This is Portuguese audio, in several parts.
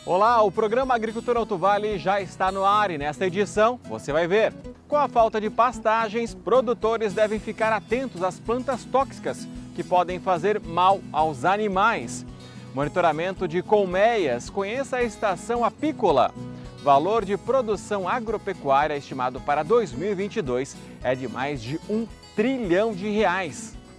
Olá, o programa Agricultura Alto Vale já está no ar e nesta edição você vai ver. Com a falta de pastagens, produtores devem ficar atentos às plantas tóxicas que podem fazer mal aos animais. Monitoramento de colmeias, conheça a estação apícola. Valor de produção agropecuária estimado para 2022 é de mais de R$ 1 trilhão.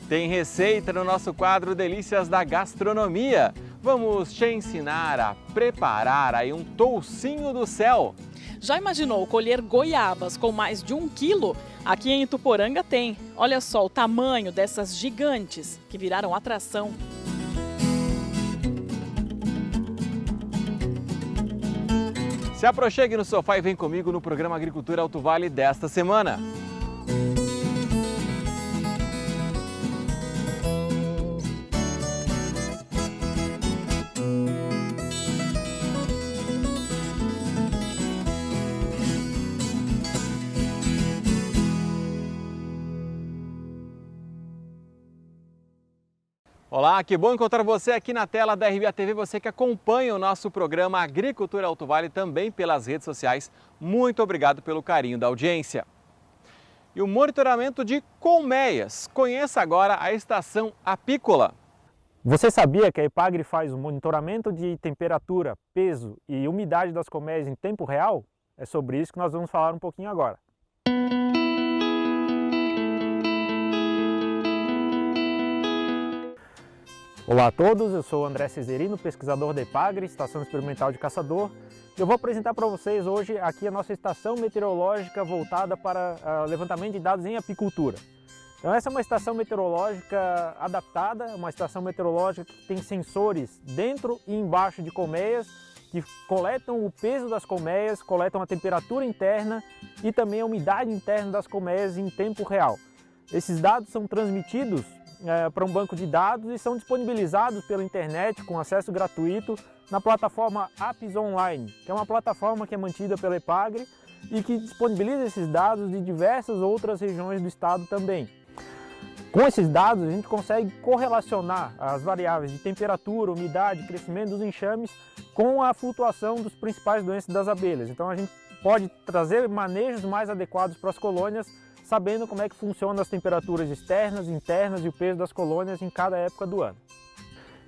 Tem receita no nosso quadro Delícias da Gastronomia. Vamos te ensinar a preparar aí um toucinho do céu. Já imaginou colher goiabas com mais de 1 quilo? Aqui em Ituporanga tem. Olha só o tamanho dessas gigantes que viraram atração. Se aproxime no sofá e vem comigo no programa Agricultura Alto Vale desta semana. Olá, que bom encontrar você aqui na tela da RBA TV, você que acompanha o nosso programa Agricultura Alto Vale também pelas redes sociais. Muito obrigado pelo carinho da audiência. E o monitoramento de colmeias. Conheça agora a estação apícola. Você sabia que a Epagri faz o monitoramento de temperatura, peso e umidade das colmeias em tempo real? É sobre isso que nós vamos falar um pouquinho agora. Olá a todos, eu sou André Cesarino, pesquisador da Epagri, Estação Experimental de Caçador. Eu vou apresentar para vocês hoje aqui a nossa estação meteorológica voltada para levantamento de dados em apicultura. Então essa é uma estação meteorológica adaptada, uma estação meteorológica que tem sensores dentro e embaixo de colmeias, que coletam o peso das colmeias, coletam a temperatura interna e também a umidade interna das colmeias em tempo real. Esses dados são transmitidos para um banco de dados e são disponibilizados pela internet com acesso gratuito na plataforma Apis Online, que é uma plataforma que é mantida pela Epagri e que disponibiliza esses dados de diversas outras regiões do estado também. Com esses dados a gente consegue correlacionar as variáveis de temperatura, umidade, crescimento dos enxames com a flutuação dos principais doenças das abelhas. Então a gente pode trazer manejos mais adequados para as colônias, sabendo como é que funcionam as temperaturas externas, internas e o peso das colônias em cada época do ano.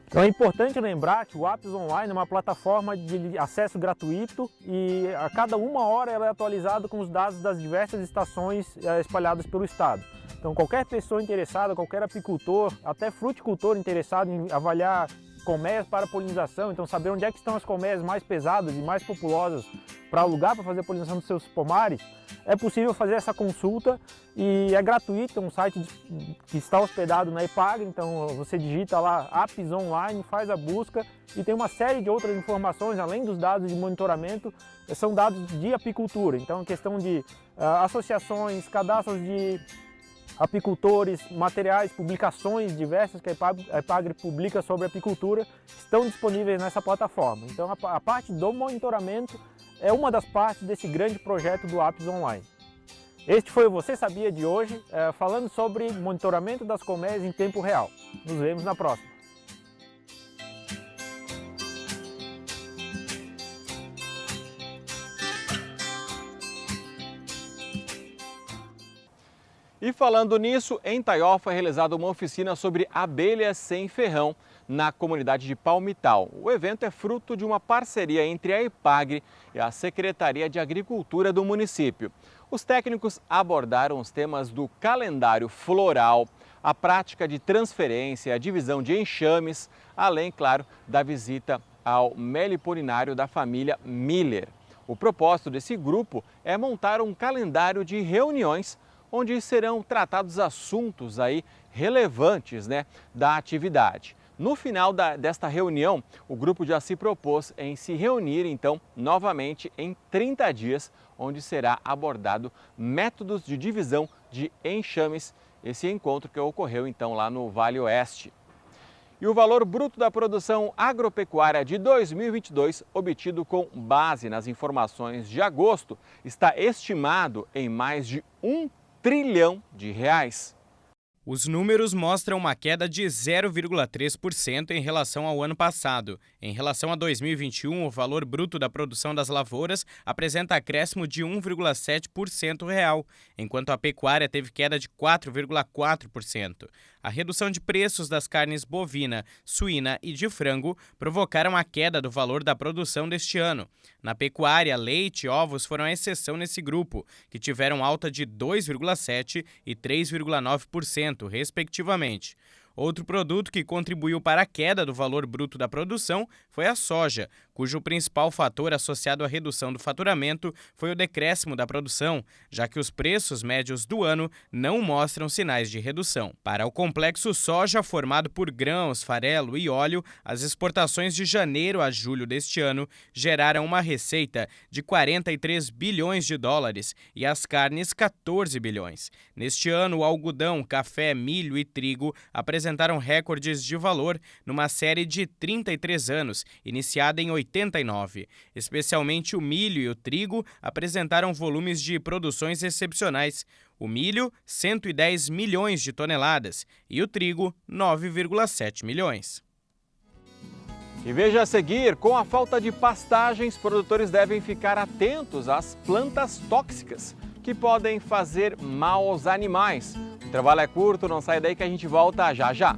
Então é importante lembrar que o Apis Online é uma plataforma de acesso gratuito e a cada 1 hora ela é atualizada com os dados das diversas estações espalhadas pelo estado. Então qualquer pessoa interessada, qualquer apicultor, até fruticultor interessado em avaliar colmeias para polinização, então saber onde é que estão as colmeias mais pesadas e mais populosas para alugar para fazer a polinização dos seus pomares, é possível fazer essa consulta e é gratuito, é um site que está hospedado na Epagri, então você digita lá Apis Online, faz a busca e tem uma série de outras informações, além dos dados de monitoramento, são dados de apicultura, então questão de associações, cadastros de apicultores, materiais, publicações diversas que a Epagri publica sobre apicultura estão disponíveis nessa plataforma. Então a parte do monitoramento é uma das partes desse grande projeto do Apis Online. Este foi o Você Sabia de hoje, falando sobre monitoramento das colmeias em tempo real. Nos vemos na próxima. E falando nisso, em Taió foi realizada uma oficina sobre abelhas sem ferrão na comunidade de Palmital. O evento é fruto de uma parceria entre a Epagri e a Secretaria de Agricultura do município. Os técnicos abordaram os temas do calendário floral, a prática de transferência, a divisão de enxames, além, claro, da visita ao melipolinário da família Miller. O propósito desse grupo é montar um calendário de reuniões onde serão tratados assuntos aí relevantes, da atividade. No final desta reunião, o grupo já se propôs em se reunir, então, novamente em 30 dias, onde será abordado métodos de divisão de enxames, esse encontro que ocorreu, então, lá no Vale Oeste. E o valor bruto da produção agropecuária de 2022, obtido com base nas informações de agosto, está estimado em mais de R$ 1 trilhão. Os números mostram uma queda de 0,3% em relação ao ano passado. Em relação a 2021, o valor bruto da produção das lavouras apresenta acréscimo de 1,7% real, enquanto a pecuária teve queda de 4,4%. A redução de preços das carnes bovina, suína e de frango provocaram a queda do valor da produção deste ano. Na pecuária, leite e ovos foram a exceção nesse grupo, que tiveram alta de 2,7% e 3,9%, respectivamente. Outro produto que contribuiu para a queda do valor bruto da produção foi a soja, cujo principal fator associado à redução do faturamento foi o decréscimo da produção, já que os preços médios do ano não mostram sinais de redução. Para o complexo soja, formado por grãos, farelo e óleo, as exportações de janeiro a julho deste ano geraram uma receita de 43 bilhões de dólares e as carnes 14 bilhões. Neste ano, o algodão, café, milho e trigo apresentaram recordes de valor numa série de 33 anos, iniciada em 89. Especialmente o milho e o trigo apresentaram volumes de produções excepcionais. O milho, 110 milhões de toneladas e o trigo, 9,7 milhões. E veja a seguir, com a falta de pastagens, produtores devem ficar atentos às plantas tóxicas que podem fazer mal aos animais. O trabalho é curto, não sai daí que a gente volta já já.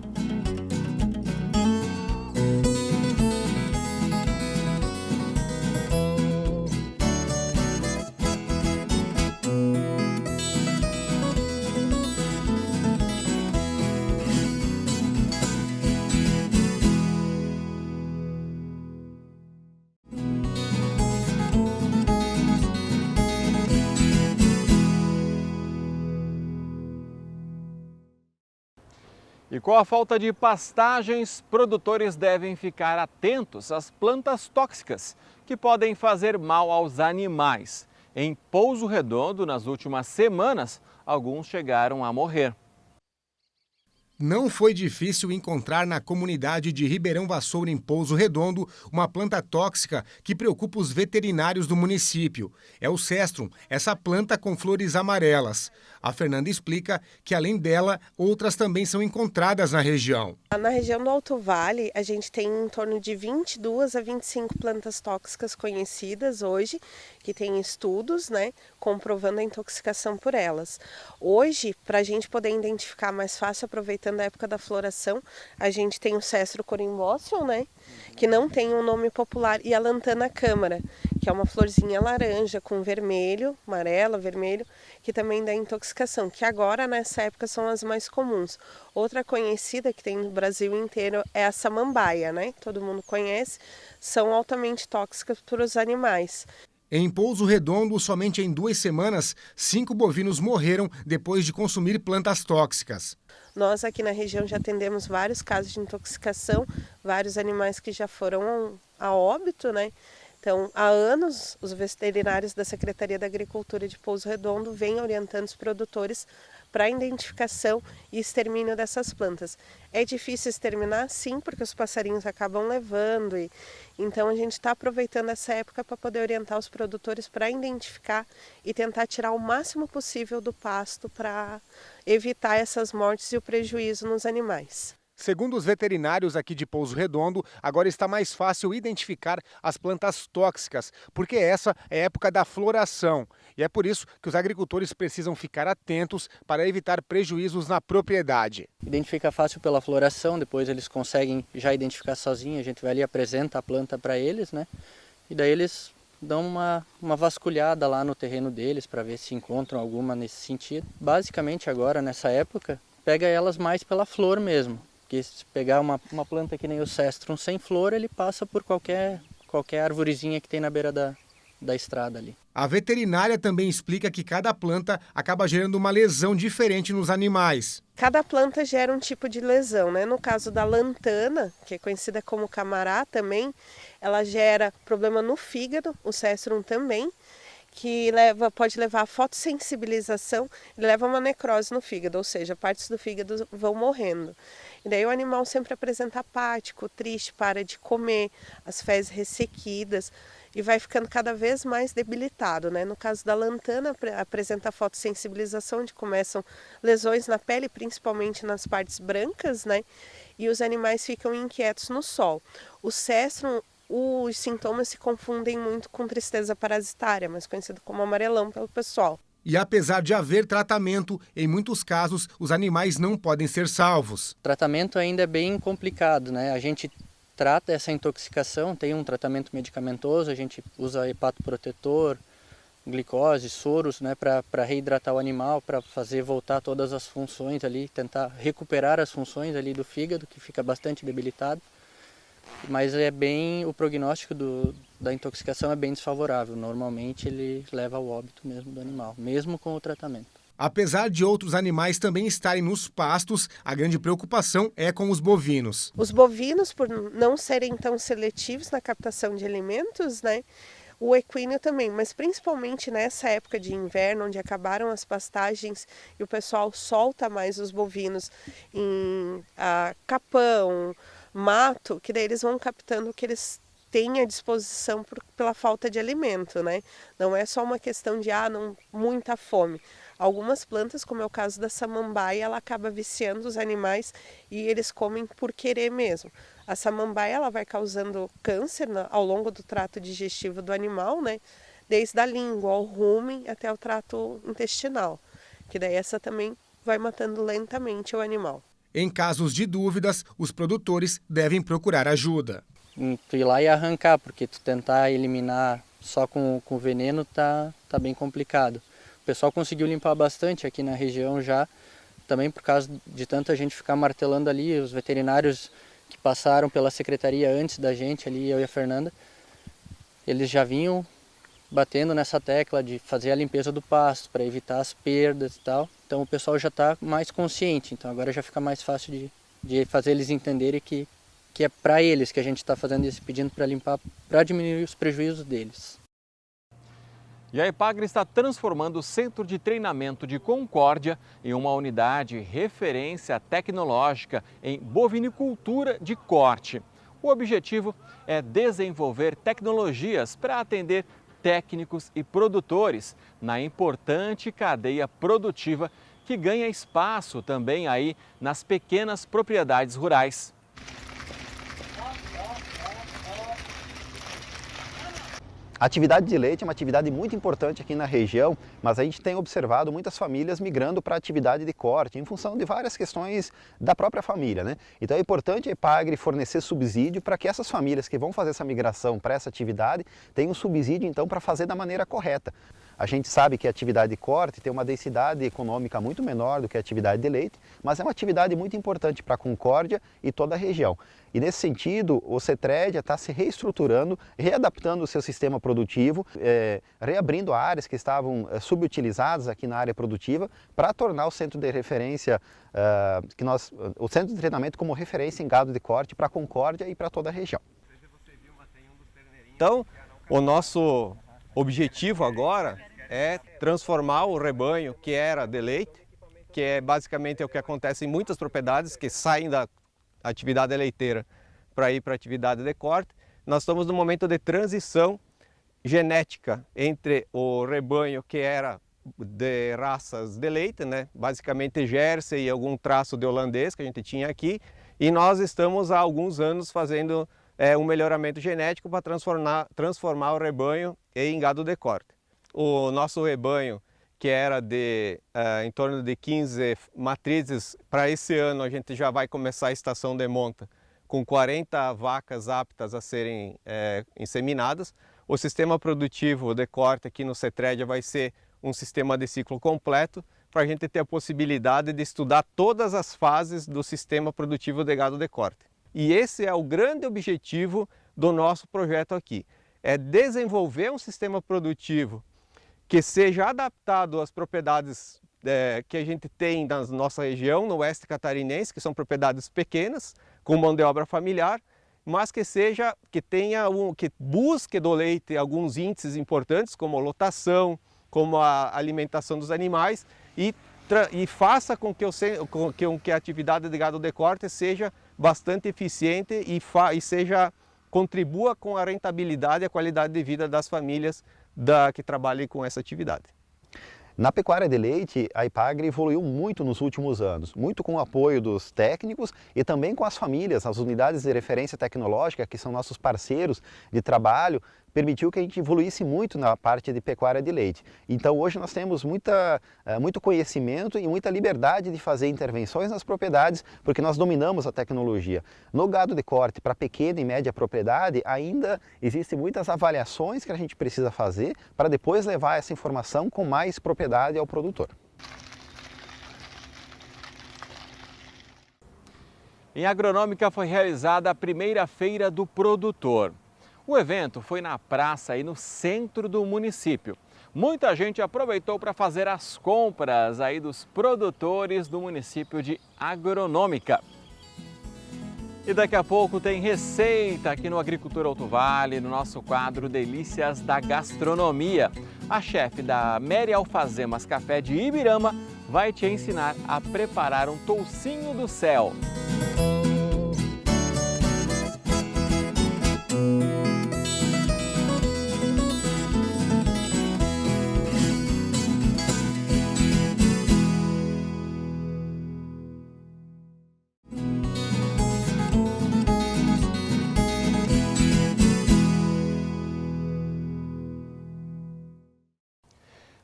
E com a falta de pastagens, produtores devem ficar atentos às plantas tóxicas que podem fazer mal aos animais. Em Pouso Redondo, nas últimas semanas, alguns chegaram a morrer. Não foi difícil encontrar na comunidade de Ribeirão Vassoura, em Pouso Redondo, uma planta tóxica que preocupa os veterinários do município. É o cestrum, essa planta com flores amarelas. A Fernanda explica que, além dela, outras também são encontradas na região. Na região do Alto Vale, a gente tem em torno de 22 a 25 plantas tóxicas conhecidas hoje, que tem estudos, comprovando a intoxicação por elas. Hoje, para a gente poder identificar mais fácil, aproveitando a época da floração, a gente tem o Cestro corimboscium, que não tem um nome popular, e a Lantana câmara, que é uma florzinha laranja com vermelho, amarela, vermelho, que também dá intoxicação, que agora nessa época são as mais comuns. Outra conhecida que tem no Brasil inteiro é a samambaia, todo mundo conhece, são altamente tóxicas para os animais. Em Pouso Redondo, somente em 2 semanas, 5 bovinos morreram depois de consumir plantas tóxicas. Nós aqui na região já atendemos vários casos de intoxicação, vários animais que já foram a óbito, Então, há anos, os veterinários da Secretaria da Agricultura de Pouso Redondo vêm orientando os produtores para a identificação e extermínio dessas plantas. É difícil exterminar? Sim, porque os passarinhos acabam levando. Então, a gente está aproveitando essa época para poder orientar os produtores para identificar e tentar tirar o máximo possível do pasto para evitar essas mortes e o prejuízo nos animais. Segundo os veterinários aqui de Pouso Redondo, agora está mais fácil identificar as plantas tóxicas, porque essa é a época da floração. E é por isso que os agricultores precisam ficar atentos para evitar prejuízos na propriedade. Identifica fácil pela floração, depois eles conseguem já identificar sozinhos, a gente vai ali e apresenta a planta para eles, E daí eles dão uma vasculhada lá no terreno deles para ver se encontram alguma nesse sentido. Basicamente agora, nessa época, pega elas mais pela flor mesmo. Porque se pegar uma planta que nem o cestrum sem flor, ele passa por qualquer arvorezinha que tem na beira da estrada ali. A veterinária também explica que cada planta acaba gerando uma lesão diferente nos animais. Cada planta gera um tipo de lesão, No caso da lantana, que é conhecida como camará também, ela gera problema no fígado, o cestrum também. que pode levar a fotossensibilização, ele leva a uma necrose no fígado, ou seja, partes do fígado vão morrendo. E daí o animal sempre apresenta apático, triste, para de comer, as fezes ressequidas e vai ficando cada vez mais debilitado, né? No caso da lantana, apresenta a fotossensibilização, onde começam lesões na pele, principalmente nas partes brancas, né? E os animais ficam inquietos no sol. O cestrum, os sintomas se confundem muito com tristeza parasitária, mais conhecido como amarelão pelo pessoal. E apesar de haver tratamento, em muitos casos os animais não podem ser salvos. O tratamento ainda é bem complicado, né? A gente trata essa intoxicação, tem um tratamento medicamentoso, a gente usa hepatoprotetor, glicose, soros, né, para reidratar o animal, para fazer voltar todas as funções ali, tentar recuperar as funções ali do fígado, que fica bastante debilitado. Mas o prognóstico da intoxicação é bem desfavorável. Normalmente ele leva ao óbito mesmo do animal, mesmo com o tratamento. Apesar de outros animais também estarem nos pastos, a grande preocupação é com os bovinos. Os bovinos, por não serem tão seletivos na captação de alimentos, né? O equino também, mas principalmente nessa época de inverno, onde acabaram as pastagens e o pessoal solta mais os bovinos em capão, mato, que daí eles vão captando o que eles têm à disposição pela falta de alimento, né? Não é só uma questão de muita fome. Algumas plantas, como é o caso da samambaia, ela acaba viciando os animais e eles comem por querer mesmo. A samambaia ela vai causando câncer ao longo do trato digestivo do animal, né? Desde a língua, ao rumen até o trato intestinal, que daí essa também vai matando lentamente o animal. Em casos de dúvidas, os produtores devem procurar ajuda. Tu ir lá e arrancar, porque tu tentar eliminar só com veneno tá bem complicado. O pessoal conseguiu limpar bastante aqui na região já, também por causa de tanta gente ficar martelando ali, os veterinários que passaram pela secretaria antes da gente ali, eu e a Fernanda, eles já vinham batendo nessa tecla de fazer a limpeza do pasto para evitar as perdas e tal. Então o pessoal já está mais consciente, então agora já fica mais fácil de fazer eles entenderem que é para eles que a gente está fazendo esse pedido para limpar, para diminuir os prejuízos deles. E a Epagri está transformando o Centro de Treinamento de Concórdia em uma unidade referência tecnológica em bovinicultura de corte. O objetivo é desenvolver tecnologias para atender técnicos e produtores na importante cadeia produtiva que ganha espaço também aí nas pequenas propriedades rurais. A atividade de leite é uma atividade muito importante aqui na região, mas a gente tem observado muitas famílias migrando para a atividade de corte, em função de várias questões da própria família, né? Então é importante a Epagri fornecer subsídio para que essas famílias que vão fazer essa migração para essa atividade tenham subsídio então para fazer da maneira correta. A gente sabe que a atividade de corte tem uma densidade econômica muito menor do que a atividade de leite, mas é uma atividade muito importante para a Concórdia e toda a região. E nesse sentido, o CETRED está se reestruturando, readaptando o seu sistema produtivo, reabrindo áreas que estavam subutilizadas aqui na área produtiva para tornar o centro de referência, o centro de treinamento como referência em gado de corte para a Concórdia e para toda a região. Então, o nosso objetivo agora é transformar o rebanho que era de leite, que é basicamente o que acontece em muitas propriedades que saem da atividade leiteira para ir para a atividade de corte. Nós estamos no momento de transição genética entre o rebanho que era de raças de leite, né? Basicamente Jersey e algum traço de holandês que a gente tinha aqui, e nós estamos há alguns anos fazendo um melhoramento genético para transformar o rebanho em gado de corte. O nosso rebanho, que era de em torno de 15 matrizes, para esse ano a gente já vai começar a estação de monta com 40 vacas aptas a serem inseminadas. O sistema produtivo de corte aqui no CETRED vai ser um sistema de ciclo completo, para a gente ter a possibilidade de estudar todas as fases do sistema produtivo de gado de corte. E esse é o grande objetivo do nosso projeto aqui, é desenvolver um sistema produtivo que seja adaptado às propriedades que a gente tem na nossa região, no oeste catarinense, que são propriedades pequenas, com mão de obra familiar, mas que busque do leite alguns índices importantes, como a lotação, como a alimentação dos animais, e faça com que a atividade de gado de corte seja bastante eficiente e contribua com a rentabilidade e a qualidade de vida das famílias que trabalhem com essa atividade. Na pecuária de leite, a Ipagre evoluiu muito nos últimos anos, muito com o apoio dos técnicos e também com as famílias, as unidades de referência tecnológica, que são nossos parceiros de trabalho, permitiu que a gente evoluísse muito na parte de pecuária de leite. Então hoje nós temos muito conhecimento e muita liberdade de fazer intervenções nas propriedades, porque nós dominamos a tecnologia. No gado de corte, para pequena e média propriedade, ainda existem muitas avaliações que a gente precisa fazer para depois levar essa informação com mais propriedade ao produtor. Em Agronômica foi realizada a primeira feira do produtor. O evento foi na praça aí no centro do município. Muita gente aproveitou para fazer as compras aí dos produtores do município de Agronômica. E daqui a pouco tem receita aqui no Agricultura Alto Vale, no nosso quadro Delícias da Gastronomia. A chefe da Mary Alfazemas Café de Ibirama vai te ensinar a preparar um toucinho do céu.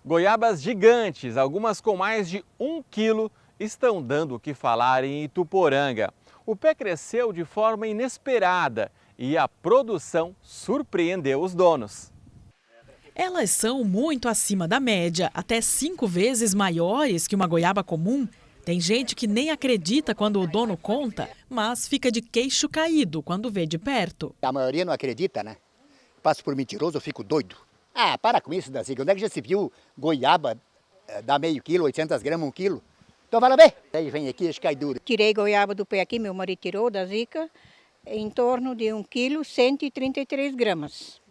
Goiabas gigantes, algumas com mais de 1 quilo, estão dando o que falar em Ituporanga. O pé cresceu de forma inesperada e a produção surpreendeu os donos. Elas são muito acima da média, até 5 vezes maiores que uma goiaba comum. Tem gente que nem acredita quando o dono conta, mas fica de queixo caído quando vê de perto. A maioria não acredita, né? Passo por mentiroso, eu fico doido. Ah, para com isso, Dazica. Onde é que já se viu goiaba dá meio quilo, 800 gramas, 1 quilo? Então vai lá ver. Aí vem aqui, acho que cai duro. Tirei goiaba do pé aqui, meu marido tirou da Zica, em torno de 1 quilo, 133 gramas.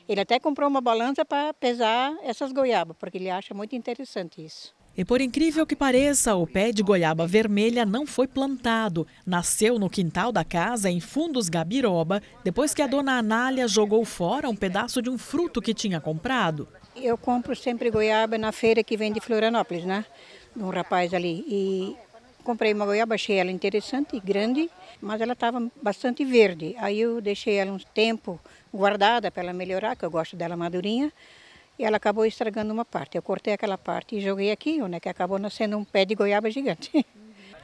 Ele até comprou uma balança para pesar essas goiabas, porque ele acha muito interessante isso. E por incrível que pareça, o pé de goiaba vermelha não foi plantado. Nasceu no quintal da casa, em Fundos Gabiroba, depois que a dona Anália jogou fora um pedaço de um fruto que tinha comprado. Eu compro sempre goiaba na feira que vem de Florianópolis, né? De um rapaz ali. E comprei uma goiaba, achei ela interessante, grande, mas ela estava bastante verde. Aí eu deixei ela um tempo guardada para ela melhorar, que eu gosto dela madurinha. E ela acabou estragando uma parte. Eu cortei aquela parte e joguei aqui, né, que acabou nascendo um pé de goiaba gigante.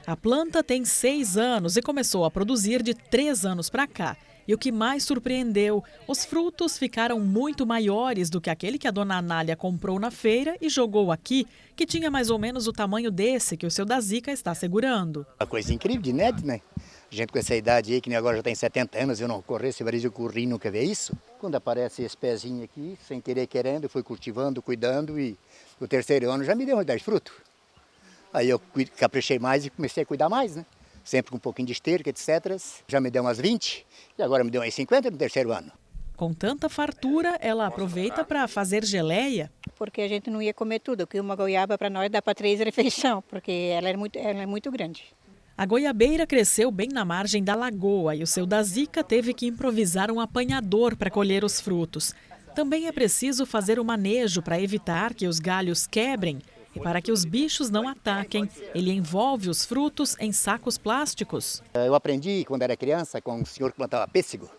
A planta tem 6 anos e começou a produzir de 3 anos para cá. E o que mais surpreendeu, os frutos ficaram muito maiores do que aquele que a dona Anália comprou na feira e jogou aqui, que tinha mais ou menos o tamanho desse que o seu Dazica está segurando. Uma coisa incrível, de inédito, né? Gente com essa idade aí, que nem agora já tem 70 anos, eu não correr esse varejo, eu corri, nunca vi isso. Quando aparece esse pezinho aqui, sem querer querendo, eu fui cultivando, cuidando e no 3º ano já me deu uns 10 frutos. Aí eu caprichei mais e comecei a cuidar mais, né? Sempre com um pouquinho de esterco, etc. Já me deu umas 20 e agora me deu umas 50 no 3º ano. Com tanta fartura, ela aproveita para fazer geleia. Porque a gente não ia comer tudo, que uma goiaba para nós dá para 3 refeições, porque ela é muito grande. A goiabeira cresceu bem na margem da lagoa e o seu Dazica teve que improvisar um apanhador para colher os frutos. Também é preciso fazer o manejo para evitar que os galhos quebrem e para que os bichos não ataquem. Ele envolve os frutos em sacos plásticos. Eu aprendi quando era criança com um senhor que plantava pêssego.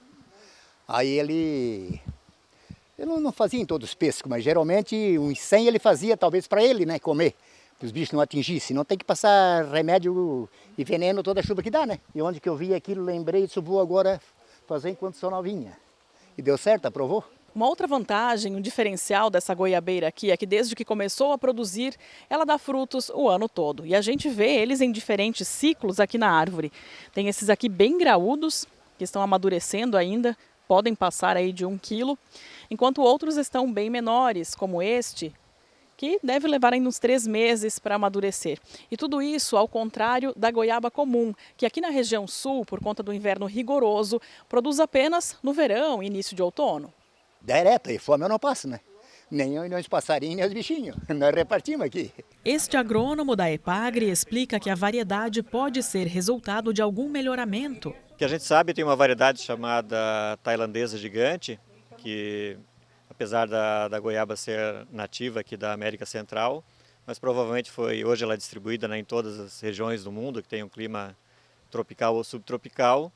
Aí ele não fazia em todos os pêssegos, mas geralmente uns 100 ele fazia talvez para ele, né, comer. Os bichos não atingissem, não tem que passar remédio e veneno toda a chuva que dá, né? E onde que eu vi aquilo, lembrei, isso vou agora fazer enquanto sou novinha. E deu certo, aprovou? Uma outra vantagem, um diferencial dessa goiabeira aqui é que desde que começou a produzir, ela dá frutos o ano todo. E a gente vê eles em diferentes ciclos aqui na árvore. Tem esses aqui bem graúdos, que estão amadurecendo ainda, podem passar aí de 1 quilo, enquanto outros estão bem menores, como este, que deve levar ainda uns 3 meses para amadurecer. E tudo isso ao contrário da goiaba comum, que aqui na região sul, por conta do inverno rigoroso, produz apenas no verão e início de outono. Direto, e fome eu não passo, né? Nem eu, nem os passarinhos, nem os bichinhos. Nós repartimos aqui. Este agrônomo da EPAGRE explica que a variedade pode ser resultado de algum melhoramento. Que a gente sabe, tem uma variedade chamada tailandesa gigante, que apesar da goiaba ser nativa aqui da América Central, mas provavelmente hoje ela é distribuída, né, em todas as regiões do mundo que tem um clima tropical ou subtropical,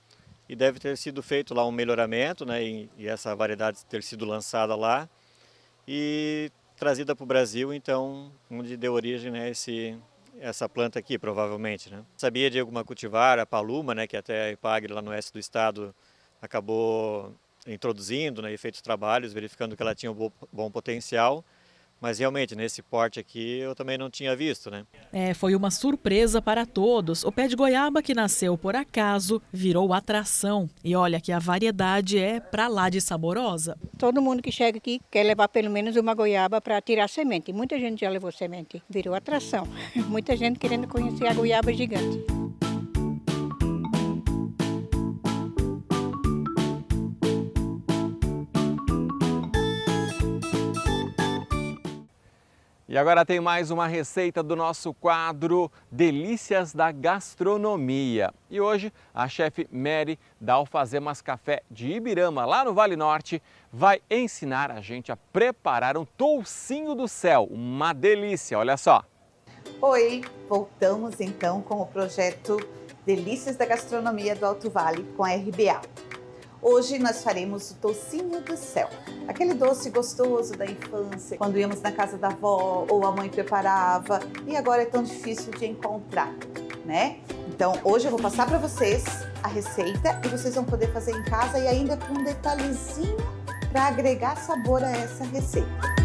e deve ter sido feito lá um melhoramento, né, e essa variedade ter sido lançada lá e trazida para o Brasil, então, onde deu origem, né, essa planta aqui, provavelmente, né. Sabia de alguma cultivar, a paluma, né, que até a EPAGRE lá no oeste do estado acabou introduzindo, né, e feito os trabalhos, verificando que ela tinha um bom potencial, mas realmente nesse porte aqui eu também não tinha visto, né. Foi uma surpresa para todos. O pé de goiaba que nasceu por acaso virou atração. E olha que a variedade é pra lá de saborosa. Todo mundo que chega aqui quer levar pelo menos uma goiaba para tirar semente. Muita gente já levou semente, virou atração. Muita gente querendo conhecer a goiaba gigante. E agora tem mais uma receita do nosso quadro Delícias da Gastronomia. E hoje a chefe Mary da Alfazemas Café de Ibirama, lá no Vale Norte, vai ensinar a gente a preparar um toucinho do céu. Uma delícia, olha só. Oi, voltamos então com o projeto Delícias da Gastronomia do Alto Vale com a RBA. Hoje nós faremos o toucinho do céu, aquele doce gostoso da infância, quando íamos na casa da avó ou a mãe preparava e agora é tão difícil de encontrar, né? Então hoje eu vou passar para vocês a receita e vocês vão poder fazer em casa e ainda com um detalhezinho para agregar sabor a essa receita.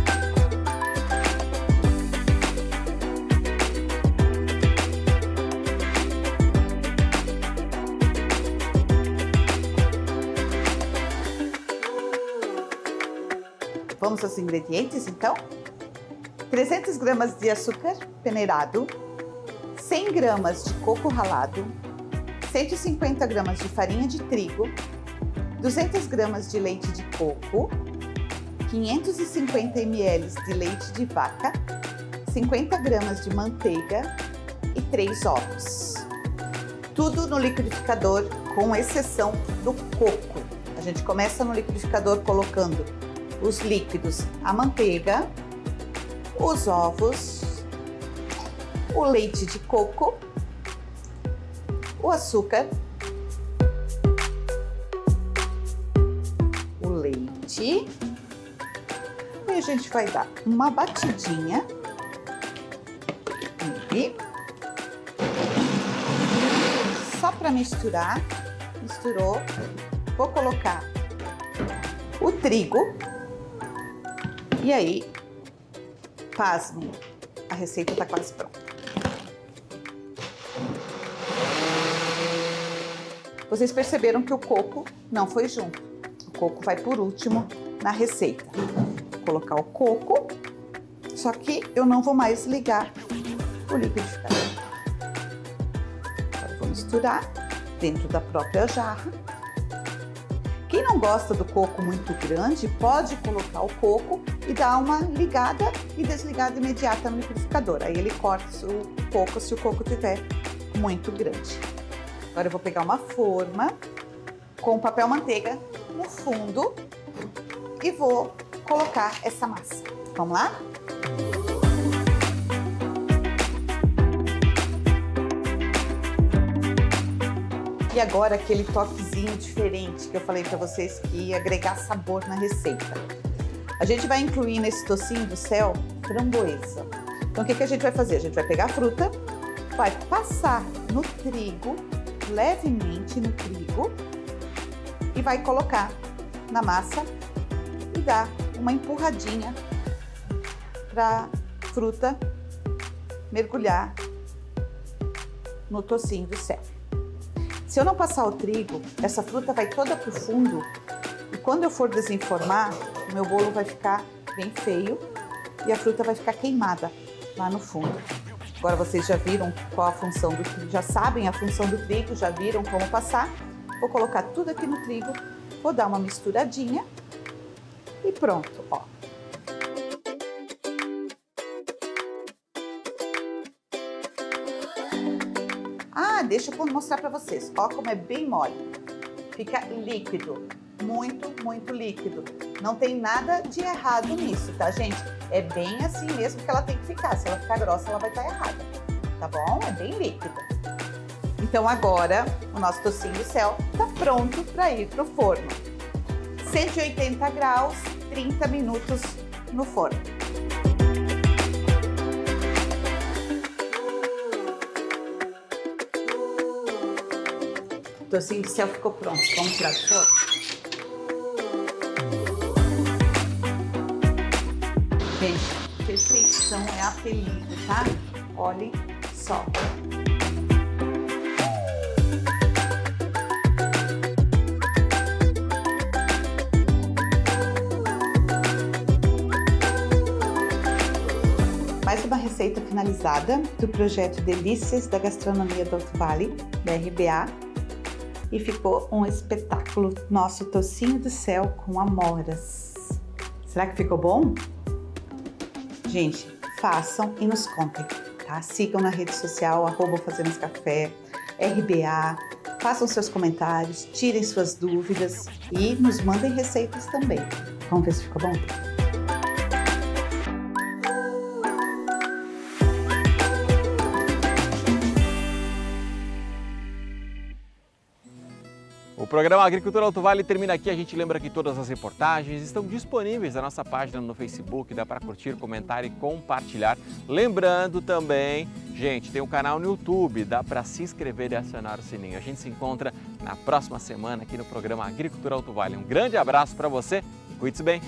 Vamos aos ingredientes, então? 300 gramas de açúcar peneirado, 100 gramas de coco ralado, 150 gramas de farinha de trigo, 200 gramas de leite de coco, 550 ml de leite de vaca, 50 gramas de manteiga e 3 ovos. Tudo no liquidificador, com exceção do coco. A gente começa no liquidificador colocando os líquidos, a manteiga, os ovos, o leite de coco, o açúcar, o leite e a gente vai dar uma batidinha e só para misturar, misturou, vou colocar o trigo. E aí, pasmem, a receita está quase pronta. Vocês perceberam que o coco não foi junto. O coco vai por último na receita. Vou colocar o coco, só que eu não vou mais ligar o liquidificador. Agora eu vou misturar dentro da própria jarra. Quem não gosta do coco muito grande, pode colocar o coco e dar uma ligada e desligada imediata no liquidificador. Aí ele corta o coco se o coco estiver muito grande. Agora eu vou pegar uma forma com papel manteiga no fundo e vou colocar essa massa. Vamos lá? E agora aquele toquezinho diferente que eu falei para vocês que ia agregar sabor na receita. A gente vai incluir nesse tocinho do céu framboesa. Então o que a gente vai fazer? A gente vai pegar a fruta, vai passar no trigo, levemente no trigo, e vai colocar na massa e dar uma empurradinha para a fruta mergulhar no tocinho do céu. Se eu não passar o trigo, essa fruta vai toda para o fundo e quando eu for desenformar, o meu bolo vai ficar bem feio e a fruta vai ficar queimada lá no fundo. Agora vocês já viram qual a função do trigo, já sabem a função do trigo, já viram como passar. Vou colocar tudo aqui no trigo, vou dar uma misturadinha e pronto, ó. Ah, deixa eu mostrar para vocês, ó como é bem mole. Fica líquido, muito líquido. Não tem nada de errado nisso, tá, gente? É bem assim mesmo que ela tem que ficar. Se ela ficar grossa, ela vai estar errada, tá bom? É bem líquido. Então agora, o nosso tocinho do céu tá pronto para ir pro forno. 180 graus, 30 minutos no forno. O tocinho do céu ficou pronto. Vamos tirar do forno? Gente, perfeição é apelido, tá? Olhem só. Mais uma receita finalizada do projeto Delícias da Gastronomia do Alto Vale, da RBA. E ficou um espetáculo, nosso tocinho do céu com amoras. Será que ficou bom? Gente, façam e nos contem, tá? Sigam na rede social, @FazendosCafé, RBA, façam seus comentários, tirem suas dúvidas e nos mandem receitas também. Vamos ver se ficou bom? O programa Agricultura Alto Vale termina aqui. A gente lembra que todas as reportagens estão disponíveis na nossa página no Facebook, dá para curtir, comentar e compartilhar. Lembrando também, gente, tem um canal no YouTube, dá para se inscrever e acionar o sininho. A gente se encontra na próxima semana aqui no programa Agricultura Alto Vale. Um grande abraço para você e cuide-se bem.